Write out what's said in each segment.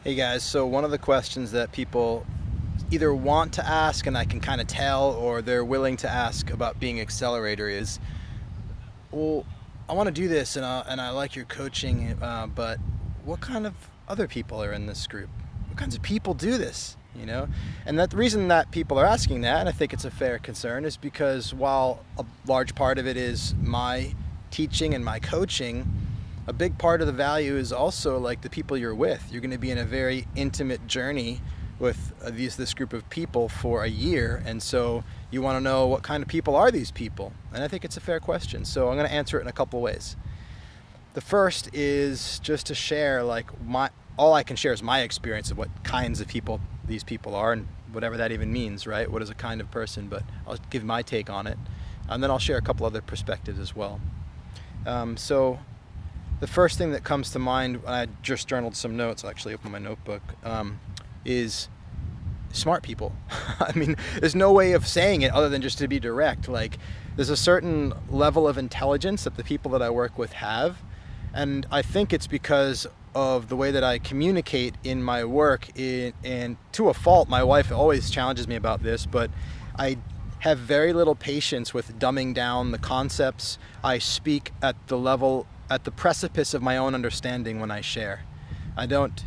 Hey guys, so one of the questions that people either want to ask and I can kind of tell, or they're willing to ask about Being Accelerator is, well, I want to do this and I like your coaching, but what kind of other people are in this group? What kinds of people do this? And that the reason that people are asking that, and I think it's a fair concern, is because while a large part of it is my teaching and my coaching, a big part of the value is also like the people you're with. You're going to be in a very intimate journey with this group of people for a year, and so you want to know what kind of people are these people, and I think it's a fair question. So I'm going to answer it in a couple ways. The first is just to share, like, all I can share is my experience of what kinds of people these people are, and whatever that even means, right? What is a kind of person? But I'll give my take on it, and then I'll share a couple other perspectives as well. So the first thing that comes to mind, I just journaled some notes, I'll actually open my notebook, is smart people. I mean, there's no way of saying it other than just to be direct. Like, there's a certain level of intelligence that the people that I work with have, and I think it's because of the way that I communicate in my work, and to a fault, my wife always challenges me about this, but I have very little patience with dumbing down the concepts. I speak at the precipice of my own understanding when I share. I don't,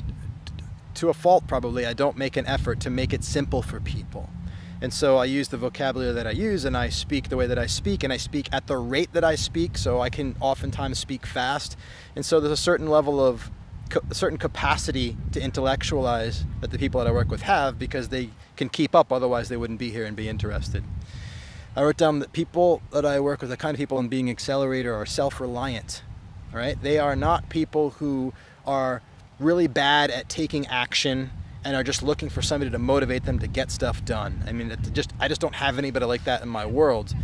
to a fault probably, I don't make an effort to make it simple for people. And so I use the vocabulary that I use, and I speak the way that I speak, and I speak at the rate that I speak, so I can oftentimes speak fast. And so there's a certain level of a certain capacity to intellectualize that the people that I work with have, because they can keep up, otherwise they wouldn't be here and be interested. I wrote down that people that I work with, the kind of people in Being Accelerator, are self-reliant. Right? They are not people who are really bad at taking action and are just looking for somebody to motivate them to get stuff done. I mean, I just don't have anybody like that in my world.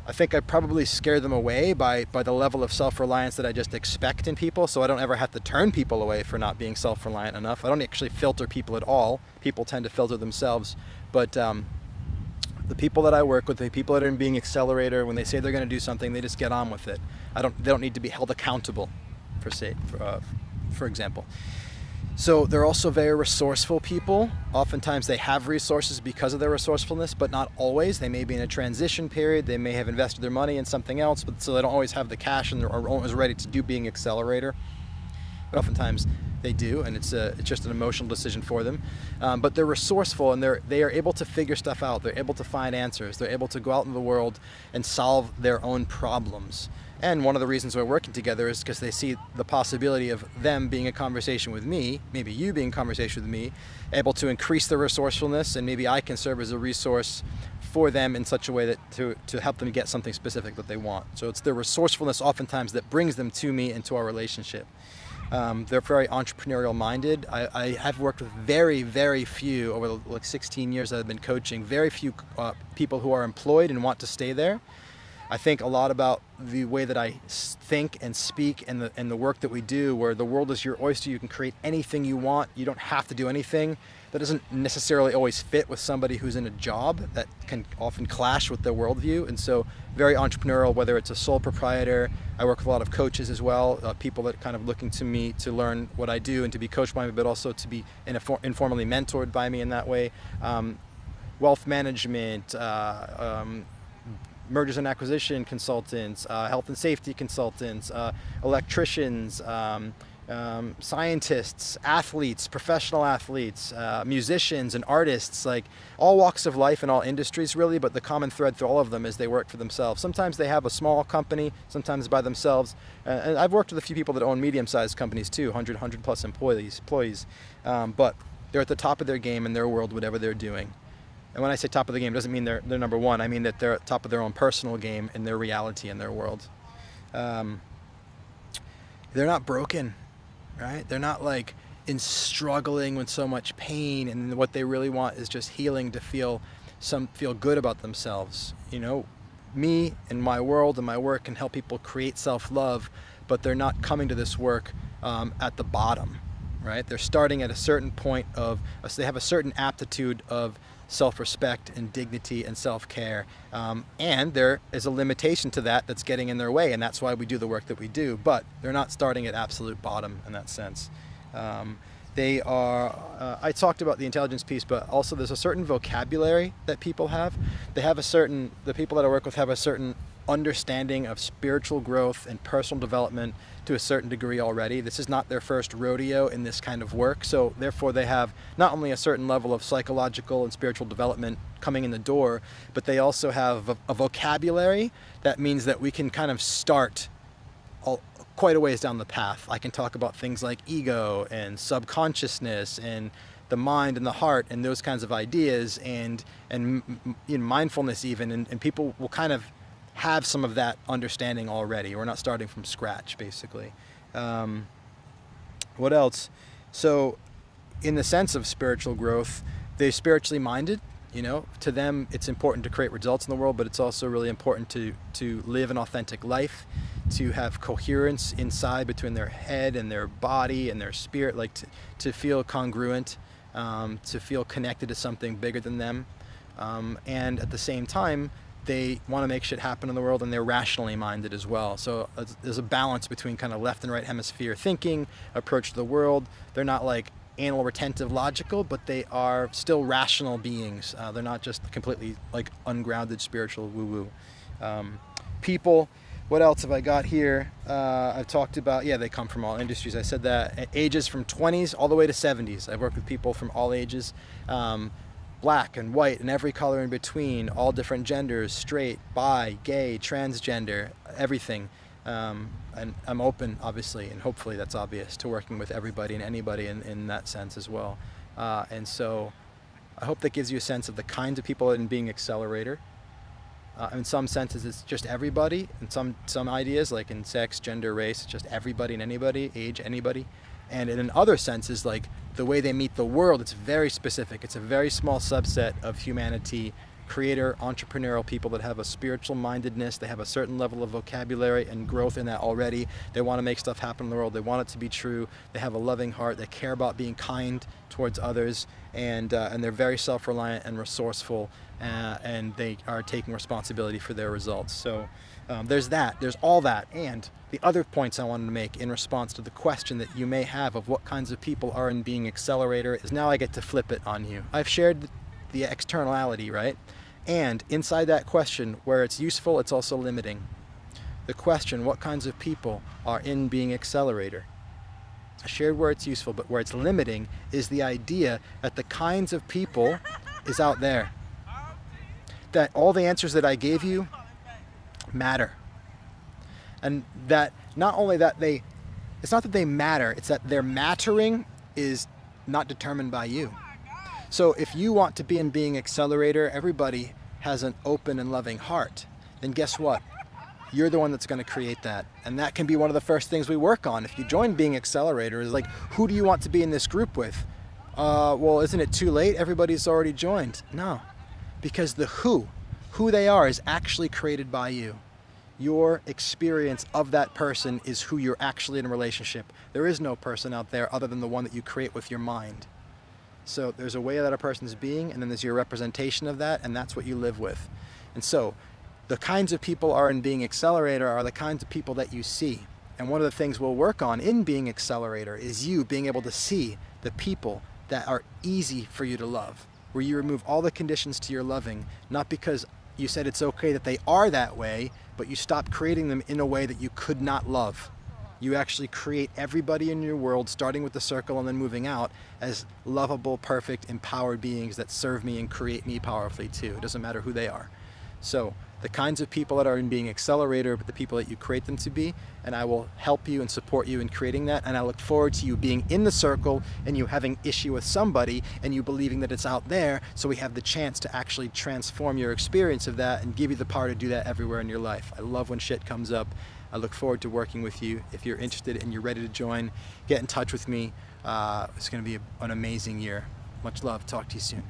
I think I probably scare them away by the level of self-reliance that I just expect in people, so I don't ever have to turn people away for not being self-reliant enough. I don't actually filter people at all. People tend to filter themselves. But the people that I work with, the people that are in Being Accelerator, when they say they're going to do something, they just get on with it. They don't need to be held accountable, for example. So they're also very resourceful people. Oftentimes they have resources because of their resourcefulness, but not always. They may be in a transition period. They may have invested their money in something else, but so they don't always have the cash and they're always ready to do Being Accelerator. But oftentimes they do, and it's just an emotional decision for them. But they're resourceful, and they are able to figure stuff out. They're able to find answers. They're able to go out in the world and solve their own problems. And one of the reasons we're working together is because they see the possibility of them being in conversation with me, maybe you being in conversation with me, able to increase their resourcefulness, and maybe I can serve as a resource for them in such a way that to help them get something specific that they want. So it's their resourcefulness oftentimes that brings them to me and to our relationship. They're very entrepreneurial minded. I have worked with very, very few, over the 16 years that I've been coaching, very few people who are employed and want to stay there. I think a lot about the way that I think and speak and the work that we do, where the world is your oyster. You can create anything you want. You don't have to do anything. That doesn't necessarily always fit with somebody who's in a job. That can often clash with their worldview. And so very entrepreneurial, whether it's a sole proprietor. I work with a lot of coaches as well, people that are kind of looking to me to learn what I do and to be coached by me, but also to be informally mentored by me in that way. Wealth management, mergers and acquisition consultants, health and safety consultants, electricians, scientists, athletes, professional athletes, musicians and artists, like all walks of life and all industries really, but the common thread through all of them is they work for themselves. Sometimes they have a small company, sometimes by themselves. And I've worked with a few people that own medium-sized companies too, 100 plus employees. But they're at the top of their game in their world, whatever they're doing. And when I say top of the game, it doesn't mean they're number one. I mean that they're at top of their own personal game in their reality in their world. They're not broken, right? They're not like struggling with so much pain, and what they really want is just healing, to feel good about themselves. Me and my world and my work can help people create self-love, but they're not coming to this work at the bottom, right? They're starting at a certain point so they have a certain aptitude of self-respect and dignity and self-care, and there is a limitation to that that's getting in their way, and that's why we do the work that we do. But they're not starting at absolute bottom in that sense. They are, I talked about the intelligence piece, but also there's a certain vocabulary that people have. The people that I work with have a certain understanding of spiritual growth and personal development to a certain degree already. This is not their first rodeo in this kind of work, so therefore they have not only a certain level of psychological and spiritual development coming in the door, but they also have a vocabulary that means that we can kind of start quite a ways down the path. I can talk about things like ego and subconsciousness and the mind and the heart and those kinds of ideas and mindfulness even, and people will kind of have some of that understanding already. We're not starting from scratch, basically. What else? So in the sense of spiritual growth, they're spiritually minded. To them it's important to create results in the world, but it's also really important to live an authentic life, to have coherence inside between their head and their body and their spirit, like to feel congruent, to feel connected to something bigger than them, and at the same time they want to make shit happen in the world, and they're rationally minded as well. So there's a balance between kind of left and right hemisphere thinking, approach to the world. They're not like anal retentive logical, but they are still rational beings. They're not just completely like ungrounded spiritual woo-woo. People, what else have I got here? I've talked about, they come from all industries. I said that. Ages from 20s all the way to 70s. I've worked with people from all ages, black and white and every color in between, all different genders, straight, bi, gay, transgender, everything. And I'm open, obviously, and hopefully that's obvious, to working with everybody and anybody in that sense as well. And so I hope that gives you a sense of the kinds of people in Being Accelerator. In some senses, it's just everybody. In some ideas, like in sex, gender, race, it's just everybody and anybody, age, anybody. And in other senses, like the way they meet the world, it's very specific. It's a very small subset of humanity, creator, entrepreneurial people that have a spiritual mindedness. They have a certain level of vocabulary and growth in that already. They want to make stuff happen in the world. They want it to be true. They have a loving heart. They care about being kind towards others, and they're very self-reliant and resourceful, and they are taking responsibility for their results. So there's that. There's all that. And the other points I wanted to make in response to the question that you may have of what kinds of people are in Being Accelerator is now I get to flip it on you. I've shared the externality, right? And inside that question, where it's useful, it's also limiting. The question, what kinds of people are in Being Accelerator? I shared where it's useful, but where it's limiting is the idea that the kinds of people is out there. That all the answers that I gave you matter. And that not only that it's not that they matter, it's that their mattering is not determined by you. So if you want to be in Being Accelerator, everybody has an open and loving heart, then guess what? You're the one that's going to create that. And that can be one of the first things we work on. If you join Being Accelerator, is like, who do you want to be in this group with? Well, isn't it too late? Everybody's already joined. No, because the who they are is actually created by you. Your experience of that person is who you're actually in a relationship. There is no person out there other than the one that you create with your mind. So there's a way that a person's being, and then there's your representation of that, and that's what you live with. And so the kinds of people are in Being Accelerator are the kinds of people that you see. And one of the things we'll work on in Being Accelerator is you being able to see the people that are easy for you to love, where you remove all the conditions to your loving, not because you said it's okay that they are that way, but you stop creating them in a way that you could not love. You actually create everybody in your world, starting with the circle and then moving out, as lovable, perfect, empowered beings that serve me and create me powerfully too. It doesn't matter who they are. So the kinds of people that are in Being Accelerator, but the people that you create them to be, and I will help you and support you in creating that. And I look forward to you being in the circle and you having issue with somebody and you believing that it's out there, so we have the chance to actually transform your experience of that and give you the power to do that everywhere in your life. I love when shit comes up. I look forward to working with you. If you're interested and you're ready to join, get in touch with me. It's going to be an amazing year. Much love. Talk to you soon.